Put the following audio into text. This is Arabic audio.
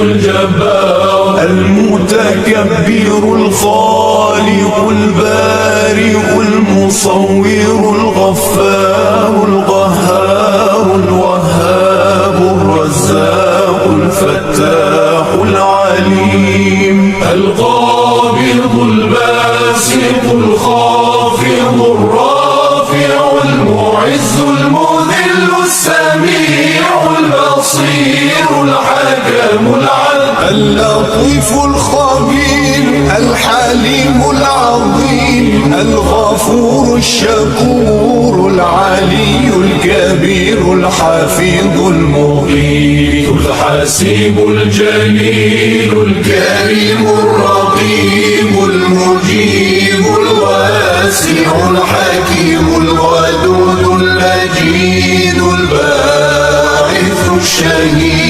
الجبار المتكبر الخالق البارئ المصور الغفار القهار الوهاب الرزاق الفتاح العليم القابض الباسط الخافض الرافع المعز المذل السميع البصير الحكم العدل اللطيف الخبير الحليم العظيم الغفور الشكور العلي الكبير الحفيظ المغيث الحسيب الجليل الكريم الرقيب المجيب الواسع الحكيم الودود المجيد الباعث الشهيد